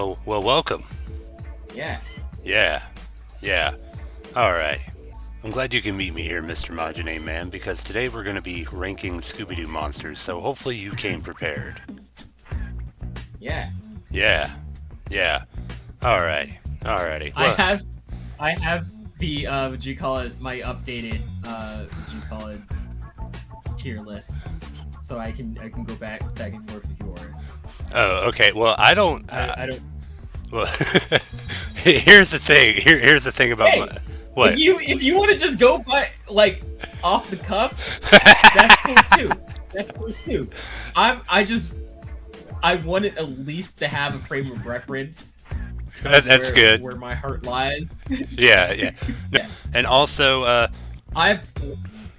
Well, welcome. Yeah. Yeah, yeah. All right. I'm glad you can meet me here, Mr. Majide Man, because today we're going to be ranking Scooby Doo monsters. So hopefully you came prepared. Yeah. Yeah, yeah. All right, all righty. I Well, have I have the would you call it my updated would you call it tier list. So I can go back and forth with yours. oh, okay. Well, I don't. I don't Well, here's the thing. Here's the thing about my Hey, what. if you want to just go by like off the cuff, that's cool too. That's cool too. I just I wanted at least to have a frame of reference of That's good. where my heart lies. Yeah, yeah. No, Yeah. and also, I've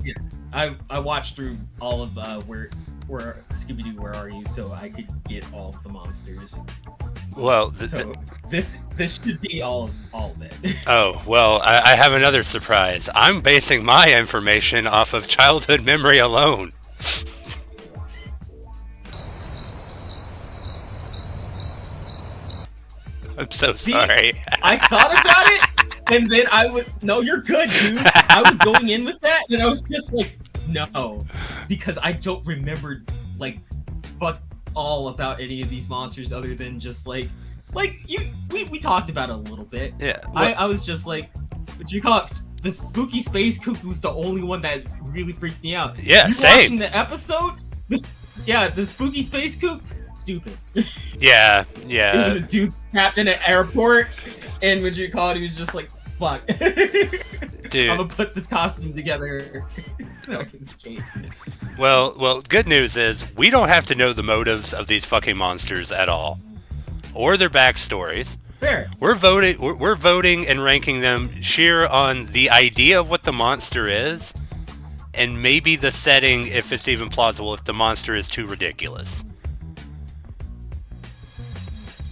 yeah, I watched through all of where Scooby Doo Where Are You so I could get all of the monsters. well, So this should be all of it. oh, well, I have another surprise. I'm basing my information off of childhood memory alone. I'm so See, sorry. I thought about it, and then I was no, you're good, dude. I was going in with that, and I was just like, no, because I don't remember like fuck all about any of these monsters other than just like we talked about it a little bit. Yeah. I was just like, what you call it? The spooky space cuckoo's the only one that really freaked me out. Yeah, You same. watching the episode? Yeah, the spooky space cook, stupid. Yeah, It was yeah. a dude trapped in an airport, and what you call it? He was just like, "Fuck, I'm Dude. gonna put this costume together." So I can escape. Well, good news is we don't have to know the motives of these fucking monsters at all, or their backstories. Fair. We're voting and ranking them sheer on the idea of what the monster is, and maybe the setting, if it's even plausible, if the monster is too ridiculous.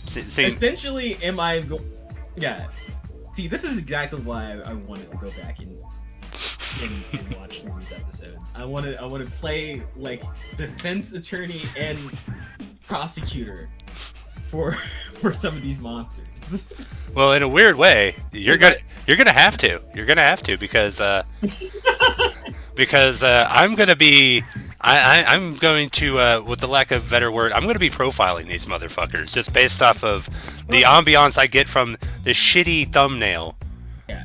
See, Essentially, yeah. See, this is exactly why I wanted to go back and watch through these episodes. I want to play like defense attorney and prosecutor for for some of these monsters. well, in a weird way, you're gonna have to. You're gonna have to because I'm gonna be. I'm going to, with the lack of better word, I'm going to be profiling these motherfuckers just based off of the ambiance I get from the shitty thumbnail. Yeah.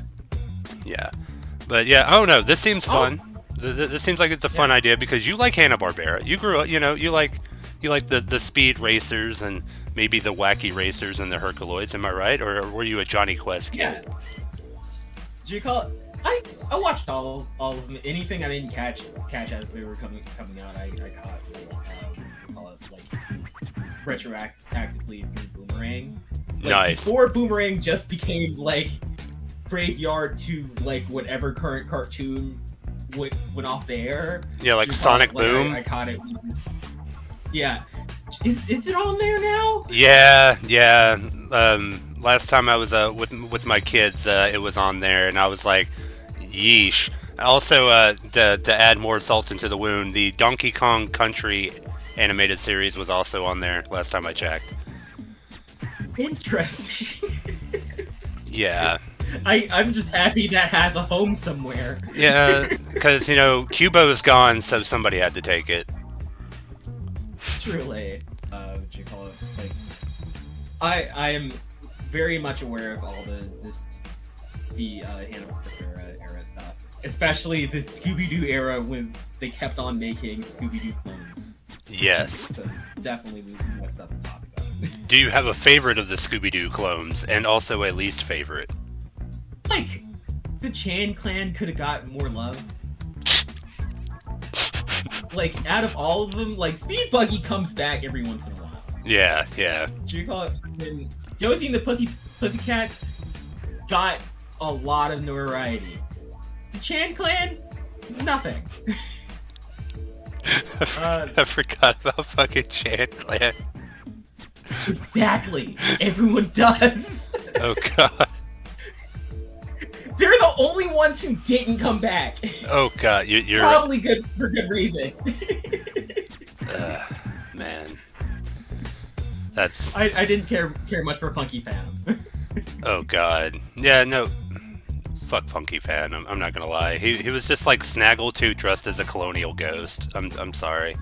Yeah, but yeah, I don't know. This seems fun. This seems like it's a fun Yeah. idea because you like Hanna-Barbera. You grew up, you like the speed racers and maybe the wacky racers and the Herculoids. Am I right, or were you a Johnny Quest kid? Yeah. Did you call it? I watched all of them. Anything I didn't catch as they were coming out, I caught like what do you call it, like retroactively through Boomerang. Like, Nice. Before Boomerang just became like graveyard to like whatever current cartoon went off the air. Yeah, like Did you call Sonic it, like, Boom. I caught it. Yeah. Is it on there now? Yeah, yeah. Last time I was with my kids, it was on there, and I was like, yeesh. Also, to add more salt into the wound, the Donkey Kong Country animated series was also on there last time I checked. Interesting. Yeah, I'm just happy that has a home somewhere. yeah, because Cubo's gone, so somebody had to take it. Truly, what you call it? Like, I am very much aware of all the Hanna-Barbera era stuff, especially the Scooby Doo era when they kept on making Scooby Doo clones. Yes. So definitely that's stuff to talk about. Do you have a favorite of the Scooby Doo clones, and also a least favorite? Like, the Chan clan could have gotten more love. Like, out of all of them, like, Speed Buggy comes back every once in a while. Yeah, yeah. Do you call it? And Josie and the Pussycats got a lot of notoriety. The Chan clan, nothing. I forgot about fucking Chan Clan. Exactly. Everyone does. Oh god. They're the only ones who didn't come back. Oh god, you're Probably good for good reason. man. That's I didn't care much for Funky Phantom. oh god. Yeah, no. Fuck Funky Fan. I'm not gonna lie. He was just like Snaggletooth dressed as a colonial ghost. I'm sorry.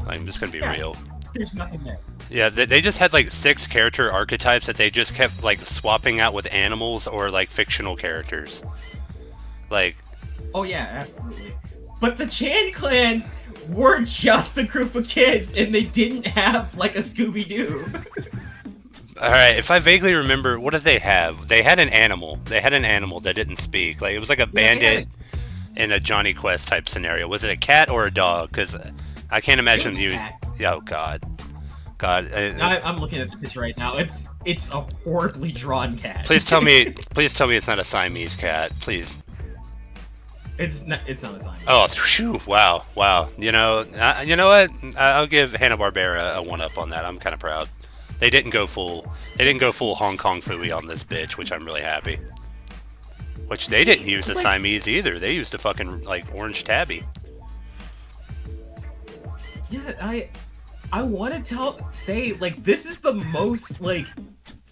I'm just gonna be Yeah, real. there's nothing there. Yeah, they just had like 6 character archetypes that they just kept like swapping out with animals or like fictional characters. Like, Oh yeah, absolutely. But the Chan Clan were just a group of kids, and they didn't have like a Scooby Doo. all right, if I vaguely remember, what did they have? They had an animal. They had an animal that didn't speak. Like it was like a bandit in a Johnny Quest type scenario. Was it a cat or a dog? Because I can't imagine you. Yeah, oh God, God. I'm looking at the picture right now. It's a horribly drawn cat. Please tell me. Please tell me it's not a Siamese cat. Please. It's not a sign. Oh, phew, wow, wow. You know what? I'll give Hanna-Barbera a 1-up on that. I'm kind of proud. They didn't go full. They didn't go full Hong Kong Phooey on this bitch, which I'm really happy. Which they didn't use the Siamese either. They used a fucking like orange tabby. Yeah, I want to say like this is the most like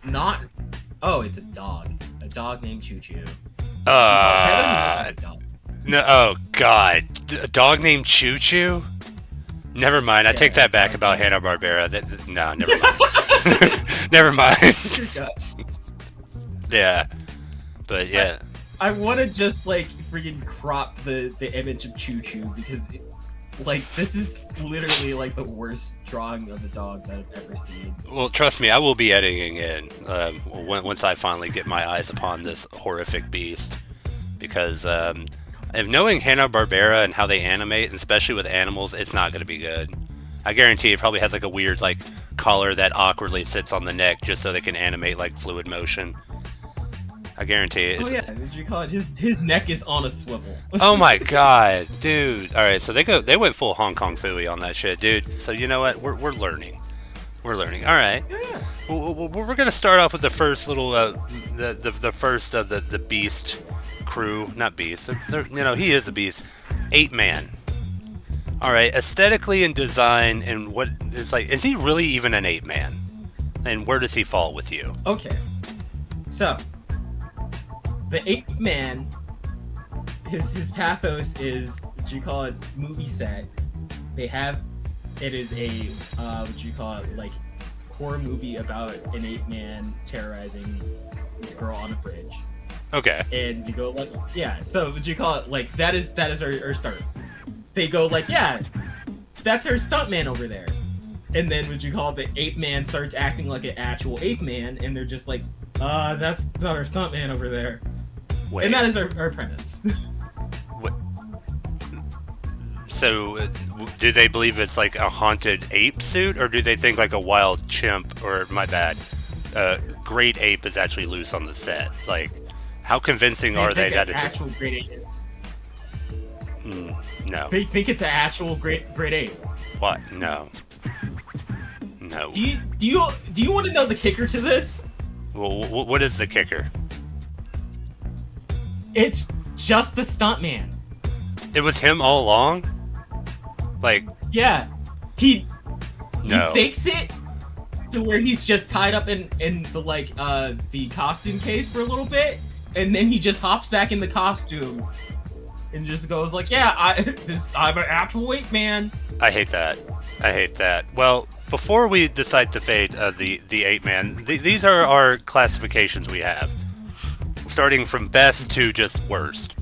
not. Oh, it's a dog named Choo Choo. That doesn't look like a dog. No, oh god, a dog named Choo Choo. Never mind. I take that back about Hanna-Barbera. No, never mind. Never mind. Yeah, but yeah. I want to just like freaking crop the image of Choo Choo because like this is literally like the worst drawing of a dog that I've ever seen. Well, trust me, I will be editing in once I finally get my eyes upon this horrific beast, because if knowing Hanna-Barbera and how they animate, and especially with animals, it's not going to be good. I guarantee it probably has like a weird like collar that awkwardly sits on the neck just so they can animate like fluid motion. I guarantee it. Oh yeah, what did you call it? His neck is on a swivel. Oh my god, dude! All right, so they went full Hong Kong Phooey on that shit, dude. So you know what? We're learning. We're learning. All right. Yeah. We're gonna start off with the first little the first of the beast crew, not beast. He is a beast. Ape Man. All right, aesthetically and design and what is like, is he really even an ape man? And where does he fall with you? Okay, so the Ape Man, his pathos is what you call it movie set. It is a what you call it like horror movie about an ape man terrorizing this girl on a bridge. Okay. And you go like, yeah. So what you call it like that is our start. They go like, yeah, that's our stuntman over there. And then what you call it, the ape man starts acting like an actual ape man, and they're just like, that's not our stuntman over there. Wait. And that is our premise. What? So, do they believe it's like a haunted ape suit, or do they think like a wild chimp, or my bad, great ape is actually loose on the set? Like, how convincing are they that it's actual great ape? No. They think it's an actual great ape. What? No. No. Do you want to know the kicker to this? Well, what is the kicker? It's just the stuntman. It was him all along? Like... Yeah. He No. fakes it to where he's just tied up in the the costume case for a little bit, and then he just hops back in the costume and just goes like, yeah, I'm an actual ape man. I hate that. I hate that. Well, before we decide to fade the Ape Man, these are our classifications we have. Starting from best to just worst.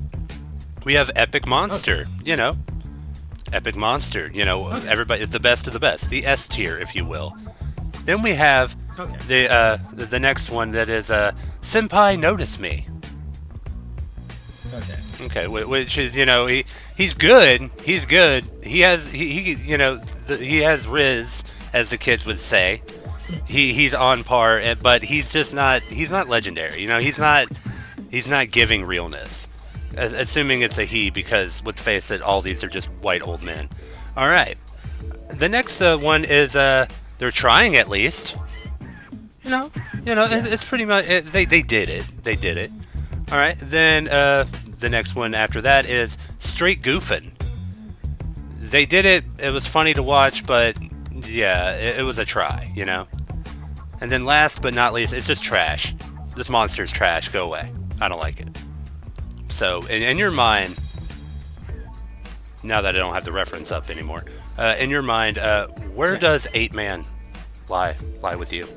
We have Epic Monster, Okay. Epic Monster, Okay. Everybody is the best of the best. The S tier, if you will. Then we have Okay. the next one that is Senpai Notice Me. Okay, which is he's good. He's good. He has he has Riz, as the kids would say. He's on par, but he's just not. He's not legendary. He's not giving realness. Assuming it's a he, because let's face it, all these are just white old men. All right. The next one is they're trying at least. It's pretty much they did it. They did it. All right. Then the next one after that is Straight Goofin'. They did it. It was funny to watch, but yeah, it was a try. And then last but not least, it's just trash. This monster's trash. Go away. I don't like it. So, in your mind, now that I don't have the reference up anymore, in your mind, where does Ape Man lie with you?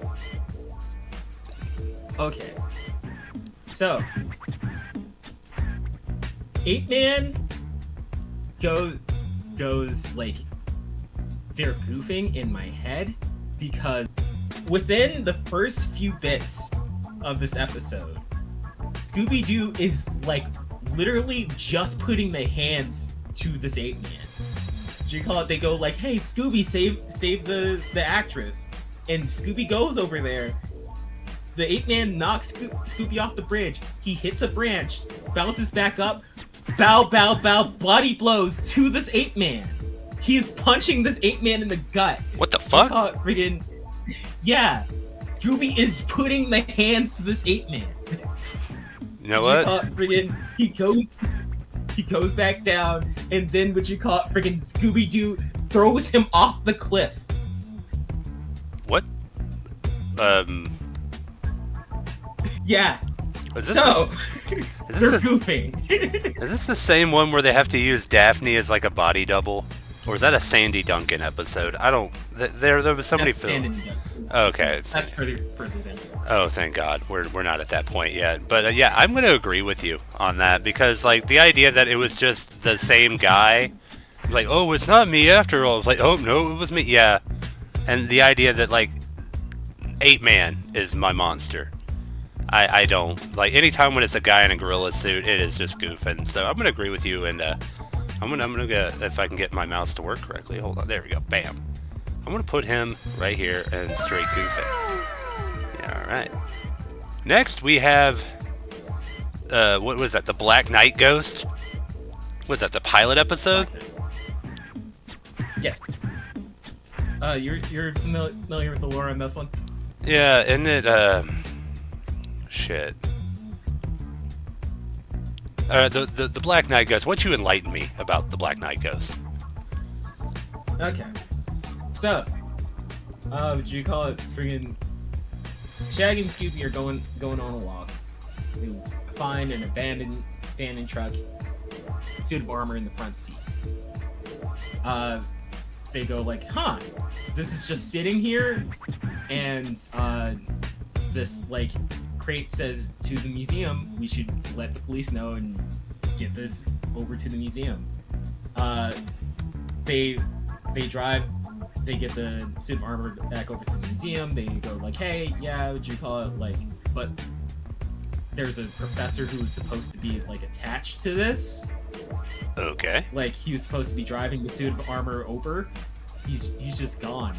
Okay. So, Ape Man goes like they're goofing in my head because within the first few bits of this episode, Scooby Doo is like literally just putting the hands to this Ape Man. Do you call it? They go like, "Hey, Scooby, save the actress," and Scooby goes over there. The Ape Man knocks Scooby off the bridge. He hits a branch, bounces back up, bow, body blows to this Ape Man. He is punching this Ape Man in the gut. What the fuck? Friggin', yeah. Scooby is putting the hands to this Ape Man. You know what? Friggin', he goes back down, and then friggin' Scooby Doo throws him off the cliff. What? Yeah. Is this So, they're a, goofing. is this the same one where they have to use Daphne as like a body double? Or is that a Sandy Duncan episode? I don't... There was somebody... Okay. That's further down. Oh, thank God. We're not at that point yet. But yeah, I'm going to agree with you on that. Because like the idea that it was just the same guy... Like, oh, it's not me after all. It's like, oh, no, it was me. Yeah. And the idea that like... Ape Man is my monster. I don't like anytime when it's a guy in a gorilla suit, it is just goofing. So I'm gonna agree with you, and I'm gonna get, if I can get my mouse to work correctly. Hold on, there we go. Bam. I'm gonna put him right here and straight goofing. Yeah, all right. Next we have what was that? The Black Knight Ghost. Was that the pilot episode? Yes. You're familiar with the lore on this one? Yeah, isn't it shit. The Black Knight Ghost. Why don't you enlighten me about the Black Knight Ghost? Okay. So, would you call it friggin' Shaggy and Scooby are going on a walk. They find an abandoned truck, suit of armor in the front seat. They go like, huh, this is just sitting here, and this like crate says to the museum, we should let the police know and get this over to the museum. They drive, they get the suit of armor back over to the museum. They go like, hey, yeah, would you call it like, but there's a professor who was supposed to be like attached to this. Okay. Like he was supposed to be driving the suit of armor over. He's just gone.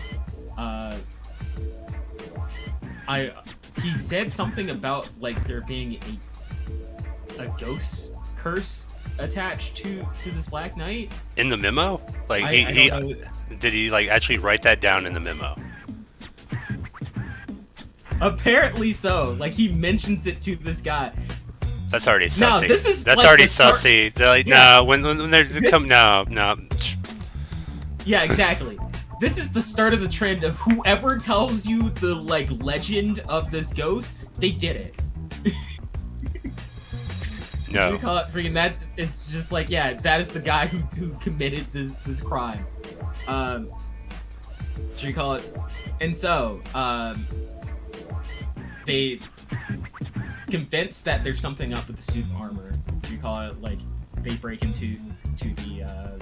He said something about like there being a ghost curse attached to this Black Knight in the memo. Like did he like actually write that down in the memo? Apparently so. Like he mentions it to this guy. That's already sussy. No, that's like already sussy. They're like, yeah. No, when they come, no. Yeah, exactly. This is the start of the trend of whoever tells you the like legend of this ghost, they did it. No. You call it freaking that? It's just like, yeah, that is the guy who committed this crime. Should you call it? And so, they convinced that there's something up with the suit of armor. Should you call it? Like, they break into the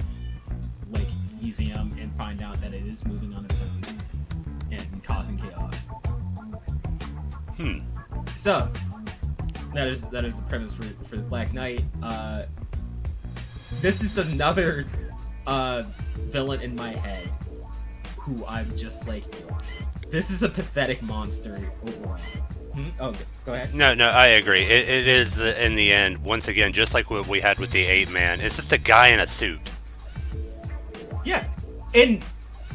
like museum and find out that it is moving on its own and causing chaos. So that is the premise for the Black Knight. This is another villain in my head who I'm just like, this is a pathetic monster overall. Oh, go ahead. No, I agree. It is in the end, once again, just like what we had with the Ape Man. It's just a guy in a suit. Yeah, and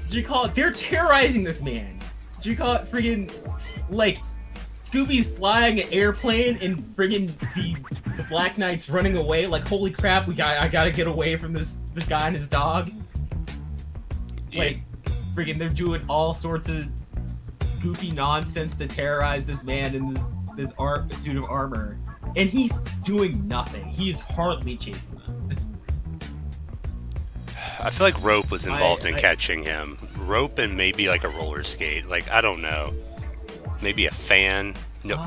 do you call it? They're terrorizing this man. Do you call it friggin' like Scooby's flying an airplane and friggin' the Black Knight's running away? Like, holy crap, I gotta get away from this guy and his dog. Like, friggin' they're doing all sorts of goofy nonsense to terrorize this man in this suit of armor, and he's doing nothing. He's hardly chasing them. I feel like Rope was involved in catching him. Rope and maybe like a roller skate. Like, I don't know. Maybe a fan. No.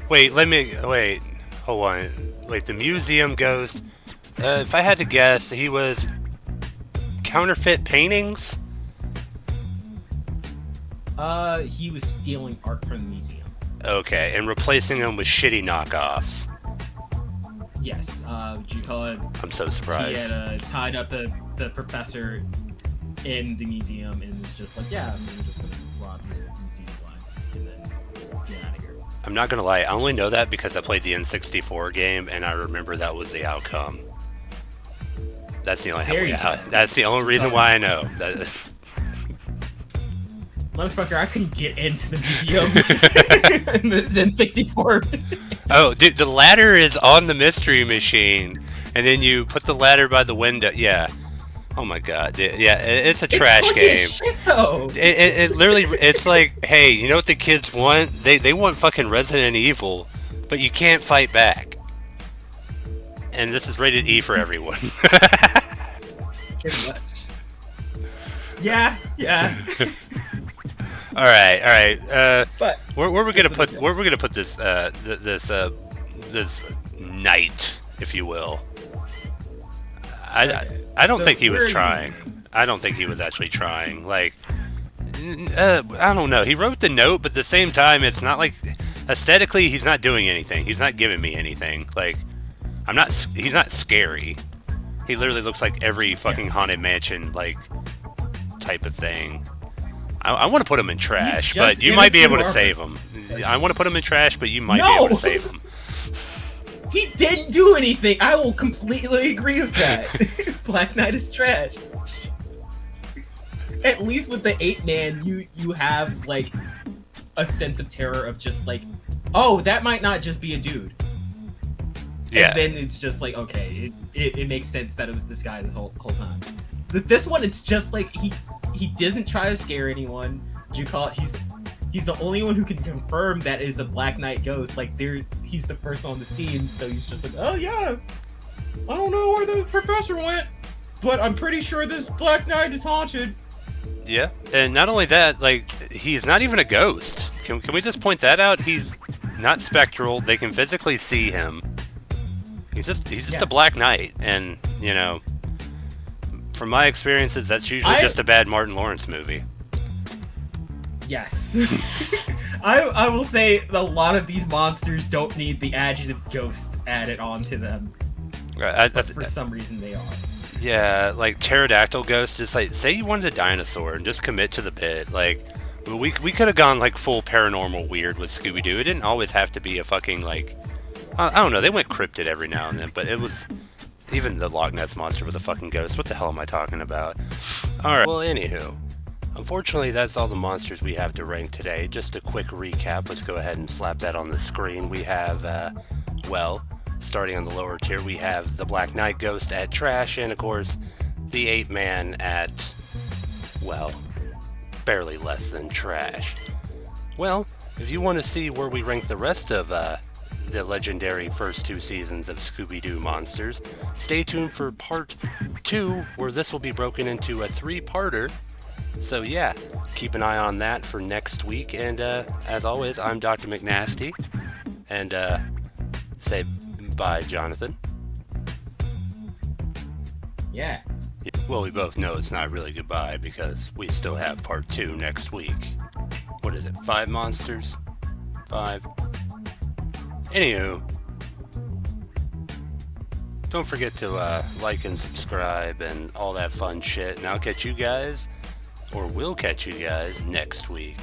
Wait, hold on. Wait, the museum ghost. If I had to guess, he was counterfeit paintings? He was stealing art from the museum. Okay, and replacing them with shitty knockoffs. Yes, would you call it? I'm so surprised. He had tied up the professor in the museum and was just like, yeah, I'm just gonna rob this museum blind and then get out of here. I'm not gonna lie, I only know that because I played the N64 game and I remember that was the outcome. That's the only reason why I know. Motherfucker, I couldn't get into the museum in the N64. Oh, dude, the ladder is on the mystery machine, and then you put the ladder by the window. Yeah. Oh my god. Yeah, it's a trash game. Shit, though. It literally, it's like, hey, you know what the kids want? They want fucking Resident Evil, but you can't fight back. And this is rated E for everyone. Pretty much. Yeah. All right. But where we're gonna put this this knight, if you will. I don't think he was trying. I don't think he was actually trying. Like, I don't know. He wrote the note, but at the same time, it's not like aesthetically he's not doing anything. He's not giving me anything. Like, he's not scary. He literally looks like every fucking haunted mansion like type of thing. I want to put him in trash, but you might be able to save him. I want to put him in trash, but you might be able to save him. He didn't do anything. I will completely agree with that. Black Knight is trash. At least with the Ape Man, you have like a sense of terror of just like, oh, that might not just be a dude. Yeah. And then it's just like, okay, it makes sense that it was this guy this whole time. This one, it's just like he doesn't try to scare anyone. You call it? He's the only one who can confirm that is a Black Knight ghost. Like he's the person on the scene, so he's just like, oh yeah, I don't know where the professor went, but I'm pretty sure this Black Knight is haunted. Yeah, and not only that, like he's not even a ghost. Can we just point that out? He's not spectral. They can physically see him. He's just a Black Knight, and you know, from my experiences, that's usually just a bad Martin Lawrence movie. Yes. I will say a lot of these monsters don't need the adjective ghost added onto them. For some reason they are. Yeah, like pterodactyl ghost, just like, say you wanted a dinosaur and just commit to the bit. Like, we could have gone like full paranormal weird with Scooby Doo. It didn't always have to be a fucking like, I don't know, they went cryptid every now and then, but it was, even the Loch Ness Monster was a fucking ghost. What the hell am I talking about? Alright, well, anywho. Unfortunately, that's all the monsters we have to rank today. Just a quick recap. Let's go ahead and slap that on the screen. We have, well, starting on the lower tier, we have the Black Knight Ghost at trash, and of course, the Ape Man at, well, barely less than trash. Well, if you want to see where we rank the rest of, the legendary first two seasons of Scooby Doo Monsters, stay tuned for part 2, where this will be broken into a 3-parter. So yeah, keep an eye on that for next week, and as always, I'm Dr. McNasty, and say bye, Jonathan. Yeah. Well, we both know it's not really goodbye, because we still have part 2 next week. What is it, 5 monsters? 5? Anywho, don't forget to like and subscribe and all that fun shit, and I'll catch you guys, or we'll catch you guys next week.